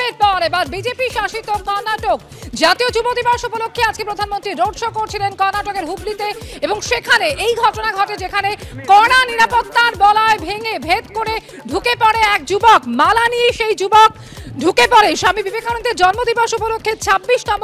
উৎসবের পর এবার বিজেপি শাসিত কর্ণাটক জাতীয় যুব দিবস উপলক্ষে আজকে প্রধানমন্ত্রী রোড শো করছিলেন কর্ণাটকের হুবলিতে এবং সেখানে এই ঘটনা ঘটে যেখানে কড়া নিরাপত্তার বলয় ভেঙে ভেদ করে ঢুকে পড়ে এক যুবক। মালা নিয়ে সেই যুবক ঢুকে পড়ে। স্বামী বিবেকানন্দের জন্মদিবস উপলক্ষে 26তম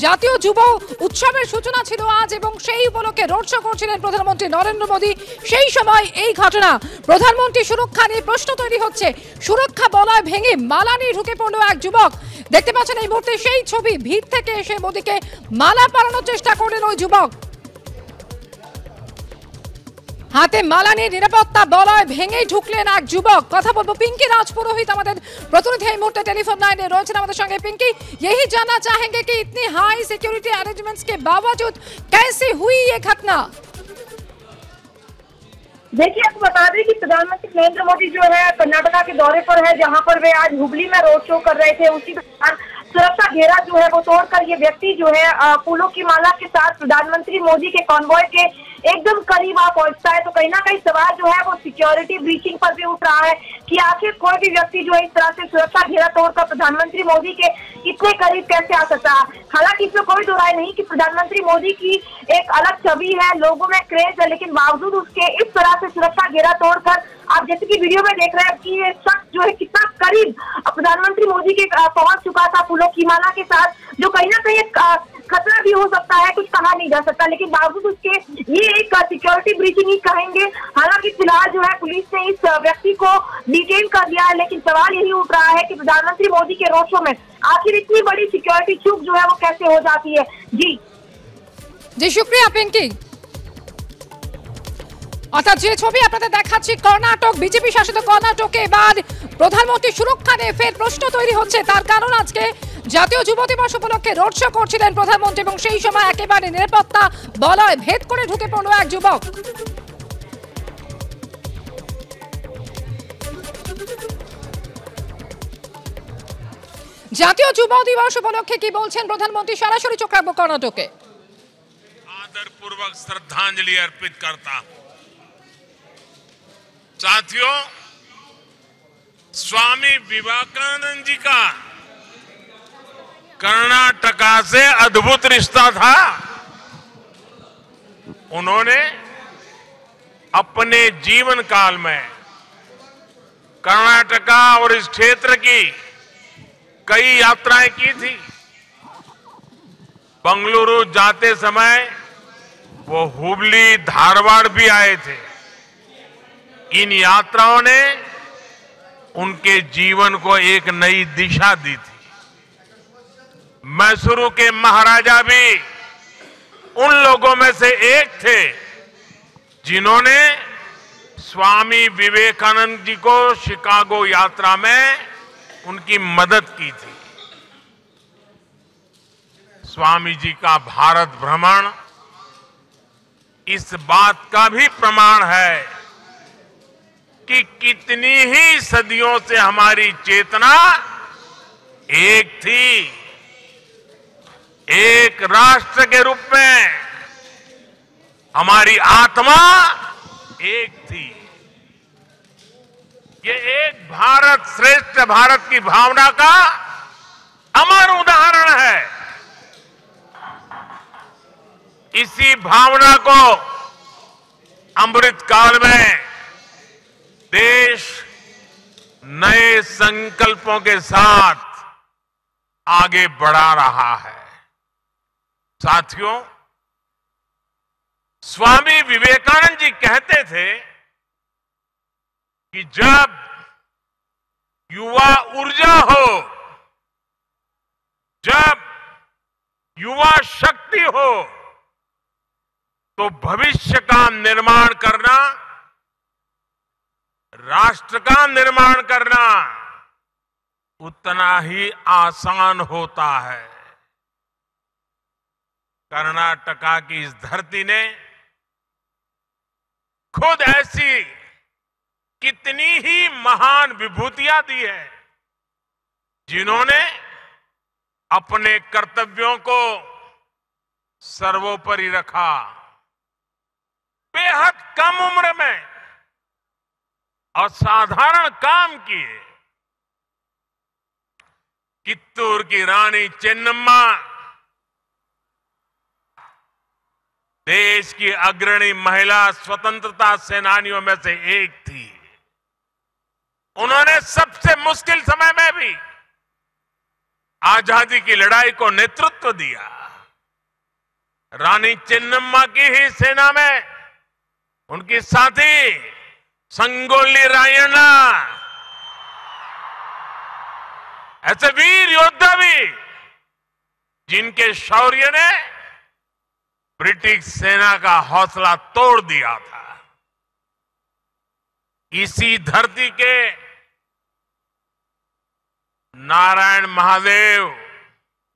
জাতীয় যুব উৎসবের সূচনা ছিল আজ এবং সেই উপলক্ষে রোড শো করছিলেন প্রধানমন্ত্রী নরেন্দ্র মোদী। সেই সময় এই ঘটনা, প্রধানমন্ত্রী সুরক্ষা নিয়ে প্রশ্ন তৈরি হচ্ছে। সুরক্ষা বলয় ভেঙে মালা নিয়ে ঢুকে পড়ল এক যুবক। দেখতে পাচ্ছেন এই মুহূর্তে সেই ছবি। ভিড় থেকে এসে মোদীকে মালা পরানোর চেষ্টা করলেন ওই যুবক। হাতে মালা নিয়ে নিরাপত্তা বলয় ভেঙে ঢুকলেন এক যুবক। কথা বলবো पिंकी राज पुरोहित, আমাদের প্রতিনিধি এই মুহূর্তে টেলিফোন লাইনে রয়েছেন আমাদের সঙ্গে। पिंकी, यही जानना चाहेंगे कि इतनी हाई सिक्योरिटी अरेंजमेंट्स के बावजूद कैसे हुई ये घटना? देखिए, आपको बता दें कि प्रधानमंत्री नरेंद्र मोदी जो है कर्नाटका के दौरे पर है, जहां पर वे आज हुबली में रोड शो कर रहे थे। उसी दौरान सुरक्षा घेरा जो है वो तोड़कर ये व्यक्ति जो है फूलों की माला के साथ प्रधानमंत्री मोदी के कॉन्वॉय के एकदम करीब आ पहुंचता है। तो कहीं ना कहीं सवाल जो है वो सिक्योरिटी ब्रीचिंग पर भी उठ रहा है कि आखिर कोई भी व्यक्ति जो है इस तरह से सुरक्षा घेरा तोड़कर प्रधानमंत्री मोदी के इतने करीब कैसे आ सकता है। हालांकि इसमें कोई दो राय नहीं कि प्रधानमंत्री मोदी की एक अलग छवि है, लोगों में क्रेज है, लेकिन बावजूद उसके इस तरह से सुरक्षा घेरा तोड़कर आप जैसे कि वीडियो में देख रहे हैं कि ये शख्स जो है कितना करीब प्रधानमंत्री मोदी के पहुंच चुका था फूलों की माला के साथ, जो कहीं ना कहीं खतरा भी हो सकता है, कुछ कहा नहीं जा सकता। लेकिन बावजूद उसके ये एक सिक्योरिटी ब्रीचिंग ही कहेंगे। हालांकि फिलहाल जो है पुलिस ने इस व्यक्ति को डिटेन कर दिया है, लेकिन सवाल यही उठ रहा है कि प्रधानमंत्री मोदी के रोड शो में आखिर इतनी बड़ी सिक्योरिटी चूक जो है वो कैसे हो जाती है। जी शुक्रिया पिंकी। অর্থাৎ যে ছবি আপনাদের দেখাচ্ছি, কর্ণাটক, বিজেপি শাসিত কর্ণাটকে এবার প্রধানমন্ত্রী সুরক্ষা নিয়ে ফের প্রশ্ন তৈরি হচ্ছে। তার কারণ আজকে জাতীয় যুব দিবস উপলক্ষে রোড শো করছিলেন প্রধানমন্ত্রী এবং সেই সময় একেবারে নিরাপত্তা বলয় ভেদ করে ঢুকে পড়ল এক যুবক। জাতীয় যুব দিবস উপলক্ষে কি বলছেন প্রধানমন্ত্রী, সরাসরি চোখ রাখবো কর্ণাটকে। आदरपूर्वक श्रद्धांजलि अर्पित करता हूं। साथियों, स्वामी विवेकानंद जी का कर्नाटका से अद्भुत रिश्ता था। उन्होंने अपने जीवन काल में कर्नाटका और इस क्षेत्र की कई यात्राएं की थी। बंगलुरु जाते समय वो हुबली, धारवाड़ भी आए थे। इन यात्राओं ने उनके जीवन को एक नई दिशा दी थी। मैसूरू के महाराजा भी उन लोगों में से एक थे जिन्होंने स्वामी विवेकानंद जी को शिकागो यात्रा में उनकी मदद की थी। स्वामी जी का भारत भ्रमण इस बात का भी प्रमाण है कि कितनी ही सदियों से हमारी चेतना एक थी, एक राष्ट्र के रूप में हमारी आत्मा एक थी। ये एक भारत श्रेष्ठ भारत की भावना का अमर उदाहरण है। इसी भावना को अमृत काल में देश नए संकल्पों के साथ आगे बढ़ा रहा है। साथियों, स्वामी विवेकानंद जी कहते थे कि जब युवा ऊर्जा हो, जब युवा शक्ति हो, तो भविष्य का निर्माण करना, राष्ट्र का निर्माण करना उतना ही आसान होता है। कर्नाटका की इस धरती ने खुद ऐसी कितनी ही महान विभूतियां दी है, जिन्होंने अपने कर्तव्यों को सर्वोपरि रखा। बेहद कम उम्र में असाधारण काम किए। कित्तूर की रानी चेन्नम्मा देश की अग्रणी महिला स्वतंत्रता सेनानियों में से एक थी। उन्होंने सबसे मुश्किल समय में भी आजादी की लड़ाई को नेतृत्व दिया। रानी चेन्नम्मा की ही सेना में उनकी साथी संगोली रायण्णा ऐसे वीर योद्धा भी, जिनके शौर्य ने ब्रिटिश सेना का हौसला तोड़ दिया था। इसी धरती के नारायण महादेव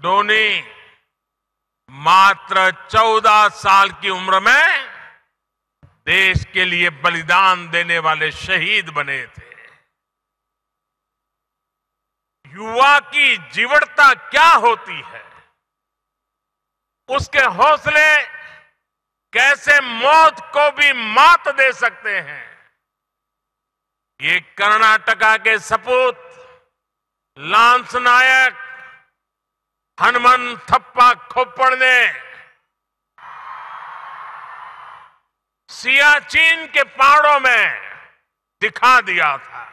डोनी मात्र 14 साल की उम्र में देश के लिए बलिदान देने वाले शहीद बने थे। युवा की जीवटता क्या होती है, उसके हौसले कैसे मौत को भी मात दे सकते हैं, ये कर्नाटका के सपूत लांस नायक हनुमन थप्पा खोपड़ ने सियाचिन के पहाड़ों में दिखा दिया था।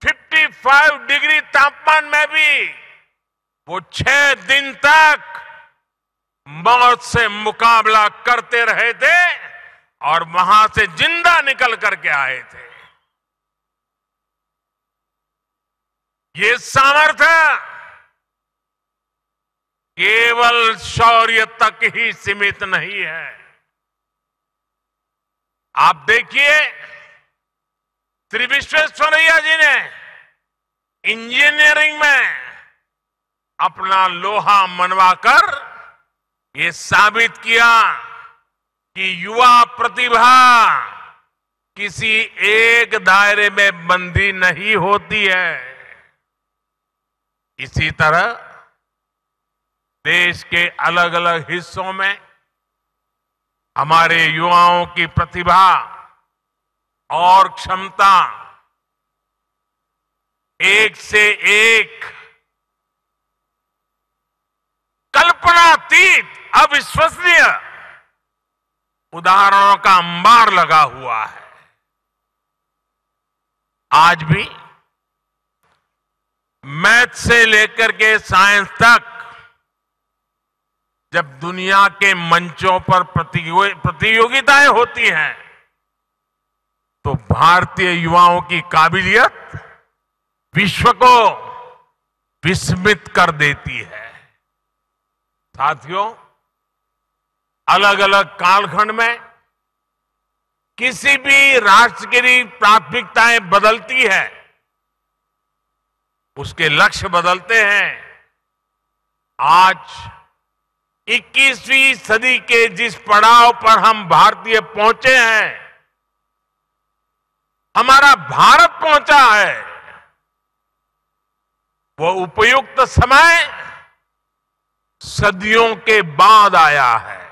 -55 डिग्री तापमान में भी वो 6 दिन तक मौत से मुकाबला करते रहे थे और वहां से जिंदा निकल करके आए थे। ये सामर्थ्य केवल शौर्य तक ही सीमित नहीं है। आप देखिए, श्री विश्वेश्वरैया जी ने इंजीनियरिंग में अपना लोहा मनवाकर ये साबित किया कि युवा प्रतिभा किसी एक दायरे में बंधी नहीं होती है। इसी तरह देश के अलग अलग हिस्सों में हमारे युवाओं की प्रतिभा और क्षमता एक से एक कल्पनातीत अविश्वसनीय उदाहरणों का अंबार लगा हुआ है। आज भी मैथ से लेकर के साइंस तक जब दुनिया के मंचों पर प्रतियोगिताएं होती हैं तो भारतीय युवाओं की काबिलियत विश्व को विस्मित कर देती है। साथियों, अलग अलग कालखंड में किसी भी राष्ट्र की प्राथमिकताएं बदलती है, उसके लक्ष्य बदलते हैं। आज 21वीं सदी के जिस पड़ाव पर हम भारतीय पहुंचे हैं, हमारा भारत पहुंचा है, वो उपयुक्त समय सदियों के बाद आया है।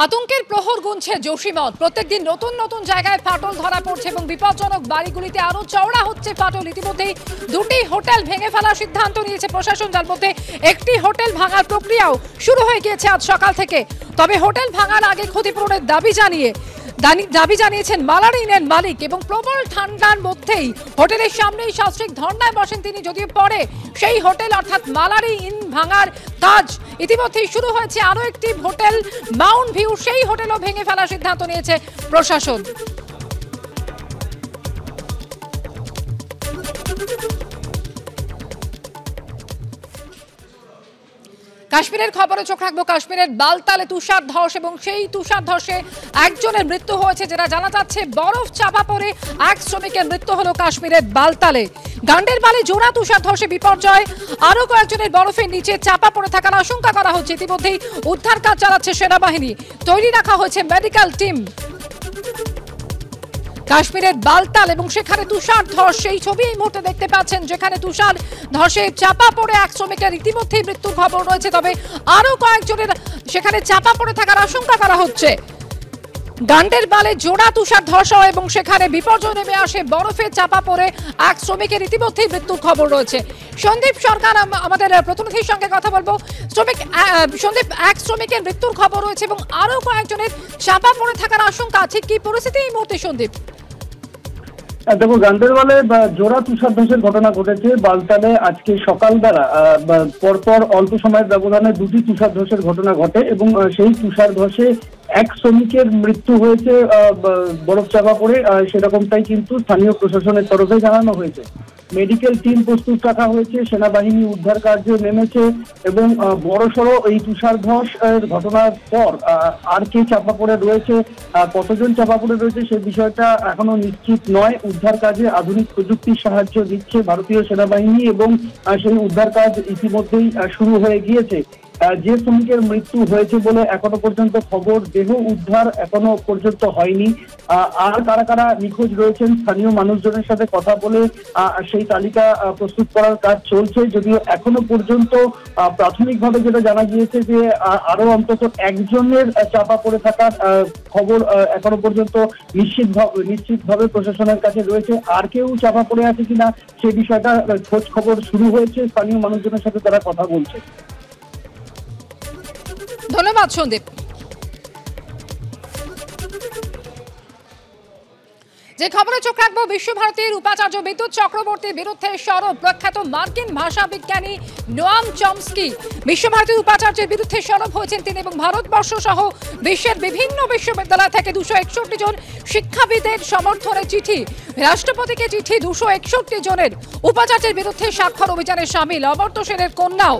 আতঙ্কের প্রহর গুনছে জসীমঠ। প্রত্যেকদিন নতুন নতুন জায়গায় ফাটল ধরা পড়ছে এবং বিপজ্জনক বাড়িগুলিতে আরো চওড়া হচ্ছে ফাটল। ইতিমধ্যেই 2টি হোটেল ভেঙে ফেলার সিদ্ধান্ত নিয়েছে প্রশাসন, যার মধ্যে একটি হোটেল ভাঙার প্রক্রিয়াও শুরু হয়ে গিয়েছে আজ সকাল থেকে। তবে হোটেল ভাঙার আগে ক্ষতিপূরণের দাবি জানিয়েছেন মালারি ইনের মালিক এবং প্রবল ঠান্ডার মধ্যেই হোটেলের সামনেই সাশ্রিক ধর্নায় বসেন তিনি। যদিও পরে সেই হোটেল অর্থাৎ মালারি ইন ভাঙার কাজ ইতিমধ্যেই শুরু হয়েছে। আরো একটি হোটেল মাউন্ট ভিউ, সেই হোটেলও ভেঙে ফেলার সিদ্ধান্ত নিয়েছে প্রশাসন। কাশ্মীরের খবরে চোখ রাখবো। কাশ্মীরের বালতালে তুষার ধস এবং সেই তুষার ধসে একজনের মৃত্যু হয়েছে, যেটা জানা যাচ্ছে। বরফ চাপা পড়ে এক শ্রমিকের মৃত্যু হলো কাশ্মীরের বালতালে। গান্ডেরবালে জোড়া তুষার ধসে বিপর্যয়, আরো কয়েকজনের বরফের নিচে চাপা পড়ে থাকার আশঙ্কা করা হচ্ছে। ইতিমধ্যেই উদ্ধার কাজ চালাচ্ছে সেনাবাহিনী, তৈরি রাখা হয়েছে মেডিকেল টিম। কাশ্মীরের বালতাল এবং সেখানে তুষার ধস, সেই ছবি এই মুহূর্তে দেখতে পাচ্ছেন, যেখানে তুষার ধসে চাপা পড়ে এক শ্রমিকের ইতিমধ্যেই মৃত্যুর খবর রয়েছে। তবে আরো কয়েকজনের সেখানে চাপা পড়ে থাকার আশঙ্কা করা হচ্ছে। গান্ডের বালে জোড়া তুষার ধসা এবং সেখানে বিপর্যয় নেমে আসে, বরফে চাপা পড়ে এক শ্রমিকের ইতিমধ্যেই মৃত্যুর খবর রয়েছে। সন্দীপ সরকার আমাদের প্রতিনিধির সঙ্গে কথা বলবো। সন্দীপ, এক শ্রমিকের মৃত্যুর খবর রয়েছে এবং আরো কয়েকজনের চাপা পড়ে থাকার আশঙ্কা, ঠিক কি পরিস্থিতি এই মুহূর্তে সন্দীপ? দেখো, গান্ডেরবালে জোড়া তুষারধসের ঘটনা ঘটেছে বালতালে আজকে সকালবেলা। পরপর অল্প সময়ের ব্যবধানে দুটি তুষারধসের ঘটনা ঘটে এবং সেই তুষারধসে এক শ্রমিকের মৃত্যু হয়েছে বরফ চাপা পড়ে, সেরকমটাই কিন্তু স্থানীয় প্রশাসনের তরফে জানানো হয়েছে। মেডিকেল টিম প্রস্তুত রাখা হয়েছে, সেনাবাহিনী উদ্ধার কার্যে নেমেছে এবং বড়সড় এই তুষারধস ঘটনার পর আর কে চাপা পড়ে রয়েছে, কতজন চাপা পড়ে রয়েছে সে বিষয়টা এখনো নিশ্চিত নয়। উদ্ধার কাজে আধুনিক প্রযুক্তির সাহায্য দিচ্ছে ভারতীয় সেনাবাহিনী এবং সেই উদ্ধার কাজ ইতিমধ্যেই শুরু হয়ে গিয়েছে। যে শ্রমিকের মৃত্যু হয়েছে বলে এখনো পর্যন্ত খবর, দেহ উদ্ধার এখনো পর্যন্ত হয়নি। আর কারা কারা নিখোঁজ রয়েছেন স্থানীয় মানুষজনের সাথে কথা বলে সেই তালিকা প্রস্তুত করার কাজ চলছে, যদিও এখনো পর্যন্ত প্রাথমিকভাবে যেটা জানা গিয়েছে যে আরো অন্তত একজনের চাপা পড়ে থাকার খবর এখনো পর্যন্ত নিশ্চিতভাবে প্রশাসনের কাছে রয়েছে। আর কেউ চাপা পড়ে আছে কিনা সেই বিষয়টা খোঁজ খবর শুরু হয়েছে, স্থানীয় মানুষজনের সাথে তারা কথা বলছে। ধন্যবাদ সন্দীপ। যে খবরে চোখ রাখবো, বিশ্বভারতীর উপাচার্য বিদ্যুৎ চক্রবর্তীর বিরুদ্ধে সরব প্রখ্যাত মার্কিন ভাষা বিজ্ঞানী নোয়াম চমস্কি। বিশ্বভারতীর উপাচার্যের বিরুদ্ধে সরব হয়েছেন তিনি এবং ভারতবর্ষ সহ বিশ্বের বিভিন্ন বিশ্ববিদ্যালয় থেকে 261 জন শিক্ষাবিদের সমর্থনে চিঠি, রাষ্ট্রপতিকে চিঠি 261 জনের। উপাচার্যের বিরুদ্ধে স্বাক্ষর অভিযানে সামিল অমর্ত্য সেনের কন্যাও।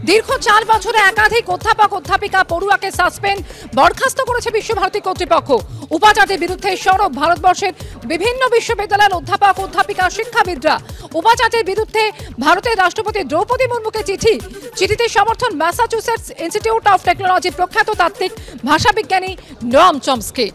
দীর্ঘ 4 বছরে একাধিক অধ্যাপক অধ্যাপিকা পড়ুয়াকে সাসপেন্ড বরখাস্ত করেছে বিশ্বভারতী কর্তৃপক্ষ। উপাচার্যের বিরুদ্ধে সরব ভারতবর্ষের বিভিন্ন বিশ্ববিদ্যালয়ের অধ্যাপক অধ্যাপিকা শিক্ষাবিদরা। উপাচার্যের বিরুদ্ধে ভারতের রাষ্ট্রপতি দ্রৌপদী মুর্মুকে চিঠি, চিঠিতে সমর্থন ম্যাসাচুসেটস ইনস্টিটিউট অফ টেকনোলজি প্রখ্যাত তাত্ত্বিক ভাষাবিজ্ঞানী নোয়াম চমস্কি।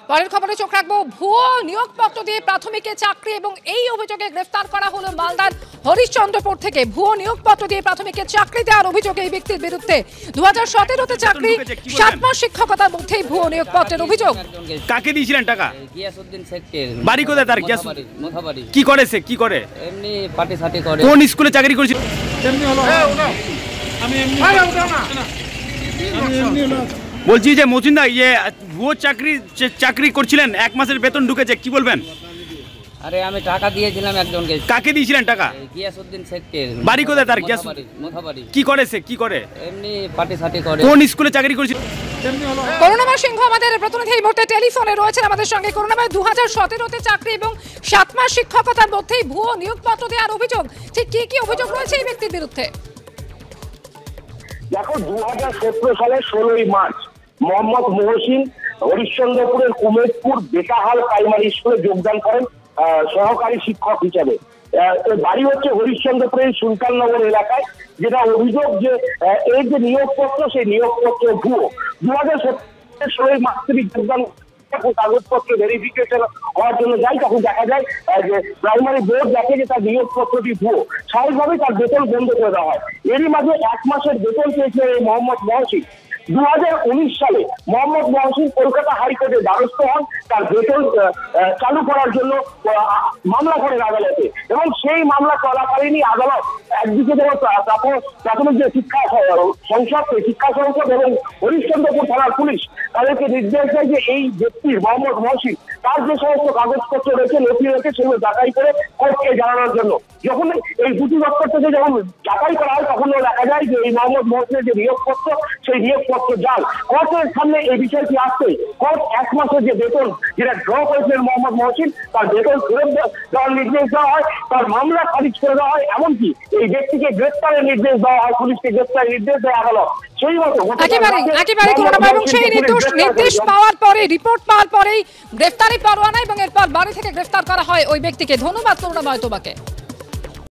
পরের খবরে চোখ রাখবো, ভুয়ো নিয়োগপত্র দিয়ে প্রাথমিকে চাকরি এবং এই অভিযোগে গ্রেফতার করা হলো মালদার হরিশ্চন্দ্রপুর থেকে। ভুয়ো নিয়োগপত্র দিয়ে প্রাথমিকে চাকরি দেওয়ার অভিযোগে এই ব্যক্তির বিরুদ্ধে 2017-তে চাকরি, 7 মাস শিক্ষকতার মধ্যেই ভুয়ো নিয়োগপত্রের অভিযোগ। কাকে দিয়েছিলেন টাকা? গিয়াসউদ্দিন শেখের বাড়ি কোথায় তার? মোথাবাড়ি। কি করে সে? কি করে? এমনি পার্টি সাটি করে। কোন স্কুলে চাকরি করেছিল? এমনি হলো আমি এমনি বলছি যে মজুমদার ভুয়ো চাকরি করছিলেন, 1 মাসের বেতন ঢুকেছে, কি বলবেন? আরে আমি টাকা দিয়েছিলাম একজনকে। কাকে দিয়েছিলেন টাকা? গিয়াসউদ্দিন শেখের বাড়ি কোথায় তার? মোথাবাড়ি। কি করে সে? কি করে? এমনি পার্টি সাটি করে। কোন স্কুলে চাকরি করেছিল? করুণাময় সিংহ আমাদের প্রতিনিধি এই মুহূর্তে টেলিফোনে রয়েছেন আমাদের সঙ্গে। করুণাময়, 2017-তে চাকরি এবং 7 মাস শিক্ষকতার মধ্যেই ভুয়ো নিয়োগপত্র দেওয়ার অভিযোগ, ঠিক কি কি অভিযোগ রয়েছে এই ব্যক্তির বিরুদ্ধে? দেখো, 2017 সালের 16ই মার্চ মোহাম্মদ মহসিন হরিশ্চন্দ্রপুরের কুমেদপুর বেতাহাল প্রাইমারি স্কুলে যোগদান করেন সহকারী শিক্ষক হিসেবে। বাড়ি হচ্ছে হরিশ্চন্দ্রপুরের সুলতাননগর এলাকায়। যেটা অভিযোগ যে এই যে নিয়োগপত্র, সেই নিয়োগপত্র ভুয়ো। 2017 16ই মার্চ তিনি যোগদান কাগজপত্র ভেরিফিকেশন হওয়ার জন্য যায়, তখন দেখা যায় যে প্রাইমারি বোর্ড দেখে যে তার নিয়োগপত্রটি ভুয়ো। স্বাভাবিকভাবেই তার বেতন বন্ধ করে দেওয়া হয়। এরই মাঝে 1 মাসের বেতন পেয়েছিলেন এই মোহাম্মদ মহসিন। 2019 সালে মোহাম্মদ মহসিন কলকাতা হাইকোর্টের দ্বারস্থ হন তার বেতন চালু করার জন্য মামলা করেন আদালতে, এবং সেই মামলা চলাকালীনই আদালত একদিকে যেমন প্রাথমিক যে শিক্ষা সংসদ, শিক্ষা সংসদ এবং হরিশ্চন্দ্রপুর থানার পুলিশ তাদেরকে নির্দেশ দেয় যে এই ব্যক্তির মোহাম্মদ মহসিন তার যে সমস্ত কাগজপত্র রয়েছে, নথি রয়েছে, সেগুলো যাচাই করে কোর্টকে জানানোর জন্য। যখন এই দুটি দপ্তর থেকে যখন যাচাই করা হয়, তখন দেখা যায় যে এই মোহাম্মদ মহসিনের যে নিয়োগপত্র, সেই নিয়োগপত্র জাল। কোর্টের সামনে এই বিষয়টি আসছে। কোর্ট 1 মাসের যে বেতন যেটা ড্র করেছিলেন মোহাম্মদ মহসিন, তার বেতন ফেরত দেওয়ার নির্দেশ দেওয়া হয়, তার মামলা খারিজ করে দেওয়া হয়, এমনকি এই ব্যক্তিকে গ্রেফতারের নির্দেশ দেওয়া হয়, পুলিশকে গ্রেফতারের নির্দেশ দেয় আদালত। সেই মতো একেবারে করুণাময়, এবং সেই নির্দেশ পাওয়ার পরে, রিপোর্ট পাওয়ার পরেই গ্রেফতারি পরোয়ানা এবং এরপর বাড়ি থেকে গ্রেফতার করা হয় ওই ব্যক্তিকে। ধন্যবাদ করুণাময় তোমাকে।